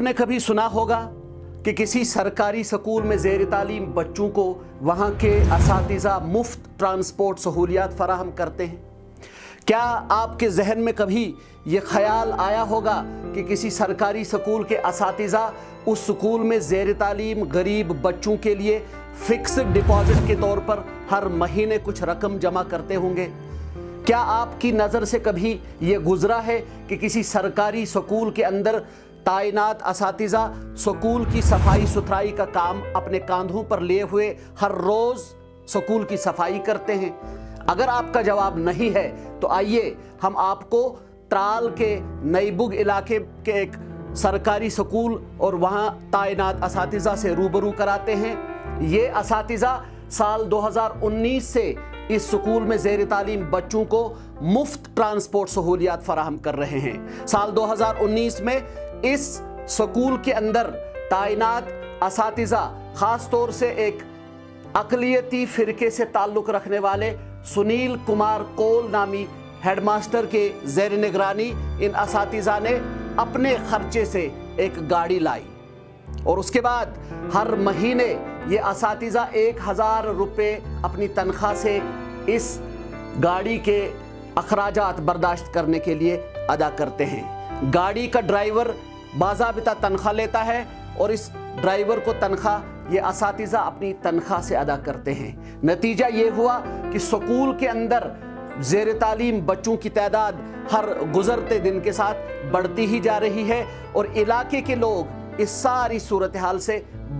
आपने कभी सुना होगा कि किसी सरकारी स्कूल में ज़ेर तालीम बच्चों को वहाँ के असातिज़ा मुफ्त ट्रांसपोर्ट सहूलियात फराहम करते हैं। क्या आपके जहन में कभी ये ख्याल आया होगा कि किसी सरकारी स्कूल के असातिज़ा उस स्कूल में ज़ेर तालीम गरीब बच्चों के लिए फ़िक्स्ड डिपॉजिट के तौर पर हर महीने कुछ रकम जमा करते होंगे? क्या आपकी नज़र से कभी ये गुज़रा है कि किसी सरकारी स्कूल के अंदर ताइनात असातिज़ा स्कूल की सफाई सुथराई का काम अपने कांधों पर लिए हुए हर रोज़ स्कूल की सफाई करते हैं? अगर आपका जवाब नहीं है तो आइए हम आपको त्राल के नईबुग इलाके के एक सरकारी स्कूल और वहाँ ताइनात असातिज़ा से रूबरू कराते हैं। ये असातिज़ा साल 2019 से इस स्कूल में ज़ेर तालीम बच्चों को मुफ्त ट्रांसपोर्ट सहूलियात फराहम कर रहे हैं। साल 2019 में इस स्कूल के अंदर ताइनात असातिज़ा ख़ास तौर से एक अक़लियती फ़िरके से ताल्लुक़ रखने वाले सुनील कुमार कोल नामी हेडमास्टर के ज़ेर निगरानी इन असातिज़ा ने अपने खर्चे से एक गाड़ी लाई और उसके बाद हर महीने ये असातिज़ा 1000 रुपये अपनी तनख्वाह से इस गाड़ी के अखराजात बर्दाश्त करने के लिए अदा करते हैं। गाड़ी का ड्राइवर बाज़ाबिता तनख्वाह लेता है और इस ड्राइवर को तनख्वाह ये असातिज़ा अपनी तनख्वाह से अदा करते हैं। नतीजा ये हुआ कि स्कूल के अंदर ज़ेर तालीम बच्चों की तादाद हर गुज़रते दिन के साथ बढ़ती ही जा रही है और इलाके के लोग इस सारी सूरत हाल से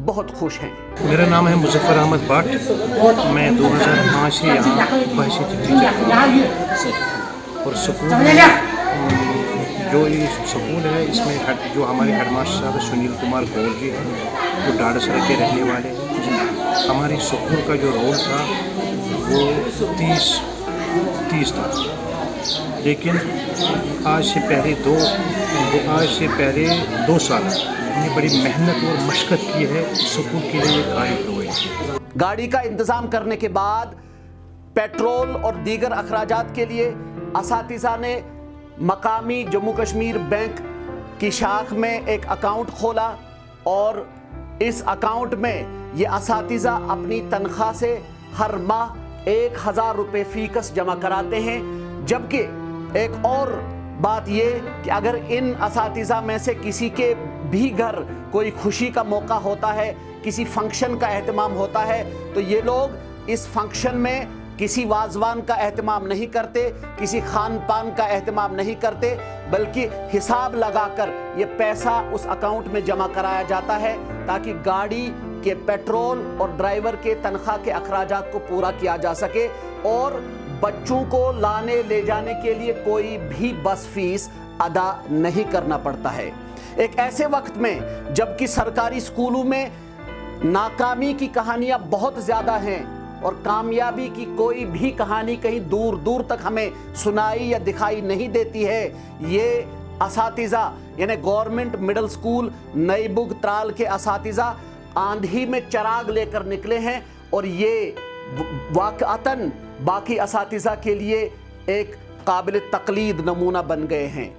बहुत खुश हैं। मेरा नाम है मुज़फ़्फ़र अहमद भट्ट। मैं 2005 से यहाँ बहसीत टीचर और स्कूल जो ये स्कूल है इसमें जो हमारे हेडमास्टर साहब सुनील कुमार कोल जी हैं जो डाड़सरा के रहने वाले हैं। हमारे स्कूल का जो रोल था वो 30 था, लेकिन आज से पहले दो साल हमने बड़ी मेहनत और मशक्क़त की है स्कूल के लिए कायम हुए। गाड़ी का इंतज़ाम करने के बाद पेट्रोल और दीगर अखराजात के लिए असातिज़ा ने मकामी जम्मू कश्मीर बैंक की शाख में एक अकाउंट खोला और इस अकाउंट में ये असातिज़ा अपनी तनख्वाह से हर माह 1000 रुपये फ़ीकस जमा कराते हैं। जबकि एक और बात ये कि अगर इन असातिज़ा में से किसी के भी घर कोई खुशी का मौका होता है, किसी फंक्शन का एहतमाम होता है, तो ये लोग इस फंक्शन में किसी वाजवान का एहतमाम नहीं करते, किसी खान पान का एहतमाम नहीं करते, बल्कि हिसाब लगाकर ये पैसा उस अकाउंट में जमा कराया जाता है ताकि गाड़ी के पेट्रोल और ड्राइवर के तनख्वाह के अखराजात को पूरा किया जा सके और बच्चों को लाने ले जाने के लिए कोई भी बस फीस अदा नहीं करना पड़ता है। एक ऐसे वक्त में जबकि सरकारी स्कूलों में नाकामी की कहानियां बहुत ज़्यादा हैं और कामयाबी की कोई भी कहानी कहीं दूर दूर तक हमें सुनाई या दिखाई नहीं देती है, ये असातिज़ा यानी गवर्नमेंट मिडिल स्कूल नईबुग त्राल के असातिज़ा आंधी में चिराग लेकर निकले हैं और ये वाक़अतन बाकी असातिज़ा के लिए एक काबिल तक़लीद नमूना बन गए हैं।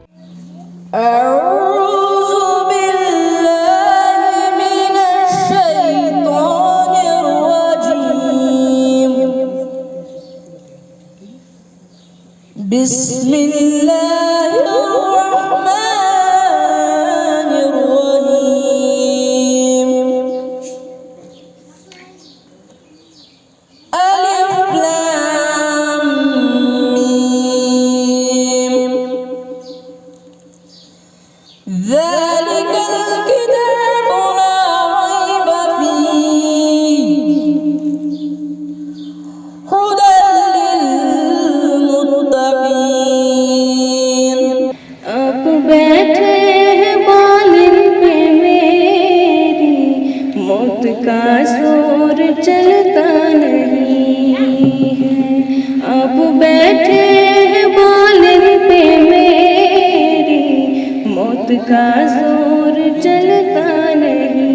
का जोर चलता नहीं,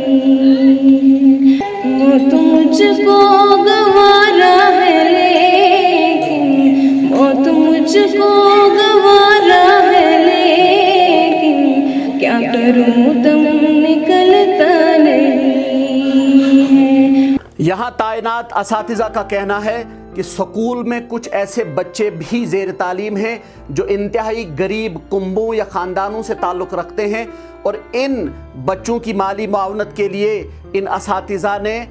मौत मुझको गवारा है लेकिन, मौत मुझको गवारा है लेकिन, क्या करूं दम में यहाँ तैनात اساتذہ का कहना है कि स्कूल में कुछ ऐसे बच्चे भी ज़ेर तालीम हैं जो इंतहाई गरीब कुंबों या ख़ानदानों से ताल्लुक़ रखते हैं, और इन बच्चों की माली मुआवनत के लिए इन اساتذہ ने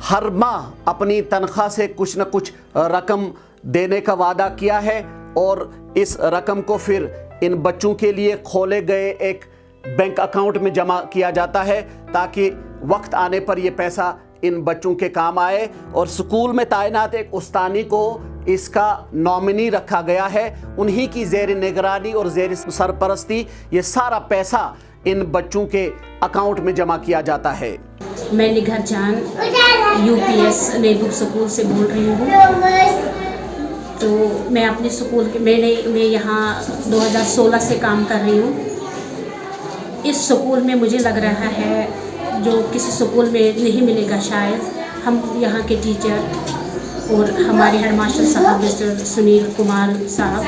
हर माह अपनी तनख्वाह से कुछ न कुछ रकम देने का वादा किया है, और इस रकम को फिर इन बच्चों के लिए खोले गए एक बैंक अकाउंट में जमा किया जाता है ताकि वक्त आने पर ये पैसा इन बच्चों के काम आए। और स्कूल में तैनात एक उस्तानी को इसका नॉमिनी रखा गया है, उन्हीं की ज़ेर निगरानी और ज़ेर सरपरस्ती ये सारा पैसा इन बच्चों के अकाउंट में जमा किया जाता है। मैं निगर जान UPS नेबुक स्कूल से बोल रही हूँ। तो मैं अपने स्कूल के मैं यहाँ 2016 से काम कर रही हूँ। इस स्कूल में मुझे लग रहा है जो किसी स्कूल में नहीं मिलेगा शायद, हम यहाँ के टीचर और हमारे हेड मास्टर साहब मिस्टर सुनील कुमार साहब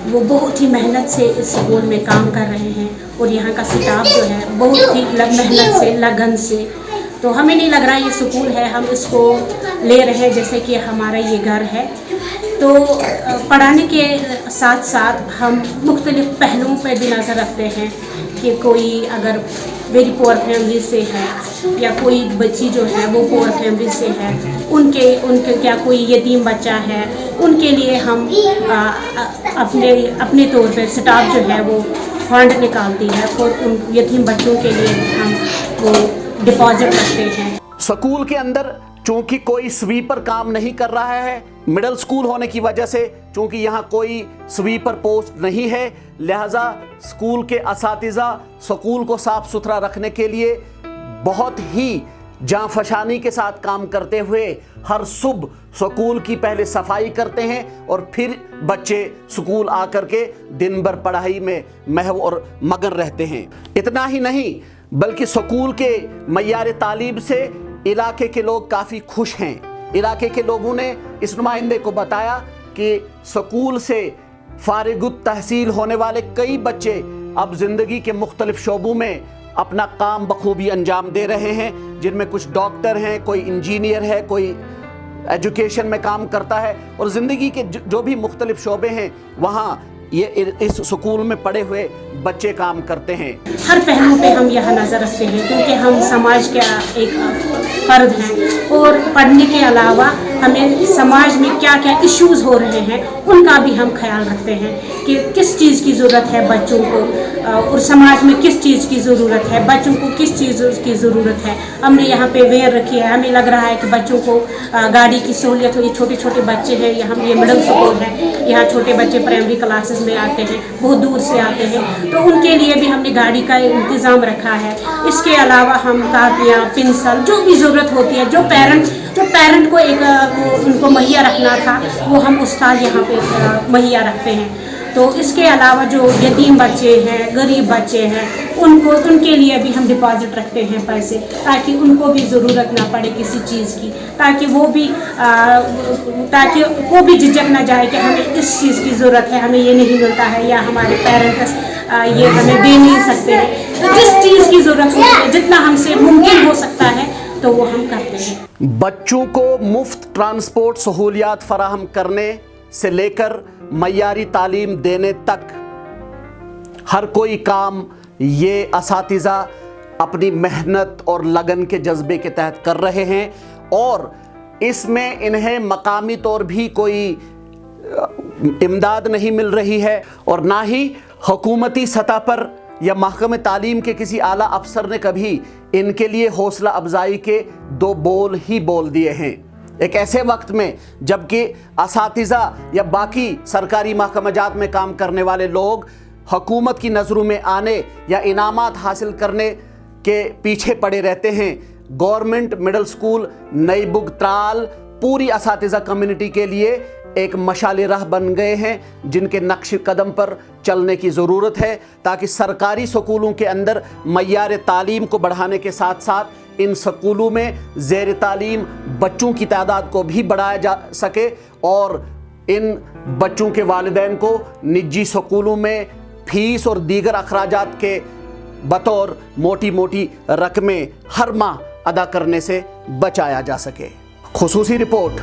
वो बहुत ही मेहनत से इस स्कूल में काम कर रहे हैं, और यहाँ का स्टाफ जो है बहुत ही मेहनत से लगन से, तो हमें नहीं लग रहा ये स्कूल है, हम इसको ले रहे हैं जैसे कि हमारा ये घर है। तो पढ़ाने के साथ साथ हम मुख्तलिफ़ पहलुओं पर भी नज़र रखते हैं कि कोई अगर वेरी पुअर फैमिली से है या कोई बच्ची जो है वो पुअर फैमिली से है, उनके क्या कोई यतीम बच्चा है, उनके लिए हम अपने तौर पर स्टाफ जो है वो फंड निकालती है और उन यतीम बच्चों के लिए हम वो डिपॉजिट रखते हैं। स्कूल के अंदर चूंकि कोई स्वीपर काम नहीं कर रहा है, मिडिल स्कूल होने की वजह से चूंकि यहाँ कोई स्वीपर पोस्ट नहीं है, लिहाजा स्कूल के اساتذہ स्कूल को साफ सुथरा रखने के लिए बहुत ही जांफशानी के साथ काम करते हुए हर सुबह स्कूल की पहले सफाई करते हैं और फिर बच्चे स्कूल आकर के दिन भर पढ़ाई में महव और मगन रहते हैं। इतना ही नहीं बल्कि स्कूल के मयार तालीम से इलाके के लोग काफ़ी खुश हैं। इलाके के लोगों ने इस नुमाइंदे को बताया कि स्कूल से फारिगुत तहसील होने वाले कई बच्चे अब ज़िंदगी के मुख्तलिफ शोबों में अपना काम बखूबी अंजाम दे रहे हैं, जिनमें कुछ डॉक्टर हैं, कोई इंजीनियर है, कोई एजुकेशन में काम करता है, और ज़िंदगी के जो भी मुख्तलिफ शोबे हैं वहाँ ये इस स्कूल में पढ़े हुए बच्चे काम करते हैं। हर पहलू पे हम यहाँ नज़र रखते हैं क्योंकि हम समाज का एक फ़र्द हैं, और पढ़ने के अलावा हमें समाज में क्या क्या इश्यूज़ हो रहे हैं उनका भी हम ख्याल रखते हैं कि किस चीज़ की ज़रूरत है बच्चों को, और समाज में किस चीज़ की ज़रूरत है, बच्चों को किस चीज़ की ज़रूरत है। हमने यहाँ पे वेयर रखी है, हमें लग रहा है कि बच्चों को गाड़ी की सहूलियत हो। ये छोटे छोटे बच्चे हैं, यहाँ ये मिडिल स्कूल है, यहाँ छोटे बच्चे प्राइमरी क्लासेस में आते हैं, बहुत दूर से आते हैं, तो उनके लिए भी हमने गाड़ी का इंतज़ाम रखा है। इसके अलावा हम कापियाँ, पेंसिल, जो भी ज़रूरत होती है, जो पेरेंट को एक उनको मुहैया रखना था वो हम उस्ताद यहाँ पे मुहैया रखते हैं। तो इसके अलावा जो यतीम बच्चे हैं, गरीब बच्चे हैं, उनके लिए भी हम डिपॉजिट रखते हैं पैसे, ताकि उनको भी ज़रूरत ना पड़े किसी चीज़ की, ताकि वो भी झिझक ना जाए कि हमें इस चीज़ की ज़रूरत है, हमें ये नहीं मिलता है, या हमारे पेरेंट्स ये हमें दे नहीं सकते हैं। तो जिस चीज़ की ज़रूरत होती है, जितना हमसे मुमकिन हो सकता है तो वो हम करते हैं। बच्चों को मुफ्त ट्रांसपोर्ट सहूलियात फराहम करने से लेकर मयारी तालीम देने तक हर कोई काम ये اساتذہ अपनी मेहनत और लगन के जज्बे के तहत कर रहे हैं, और इसमें इन्हें मकामी तौर भी कोई इमदाद नहीं मिल रही है, और ना ही हुकूमती सतह पर या महकमे तालीम के किसी आला अफसर ने कभी इनके लिए हौसला अफजाई के दो बोल ही बोल दिए हैं। एक ऐसे वक्त में जबकि اساتذہ या बाकी सरकारी महकमाजात में काम करने वाले लोग हुकूमत की नज़रों में आने या इनामात हासिल करने के पीछे पड़े रहते हैं, गवर्नमेंट मिडिल स्कूल नई बुग त्राल पूरी اساتذہ कम्युनिटी के लिए एक मशाल राह बन गए हैं, जिनके नक्श कदम पर चलने की ज़रूरत है ताकि सरकारी स्कूलों के अंदर मयार तालीम को बढ़ाने के साथ साथ इन स्कूलों में ज़ेर तालीम बच्चों की तादाद को भी बढ़ाया जा सके, और इन बच्चों के वालिदैन को निजी स्कूलों में फ़ीस और दीगर अखराजात के बतौर मोटी मोटी रकमें हर माह अदा करने से बचाया जा सके। खुसूसी रिपोर्ट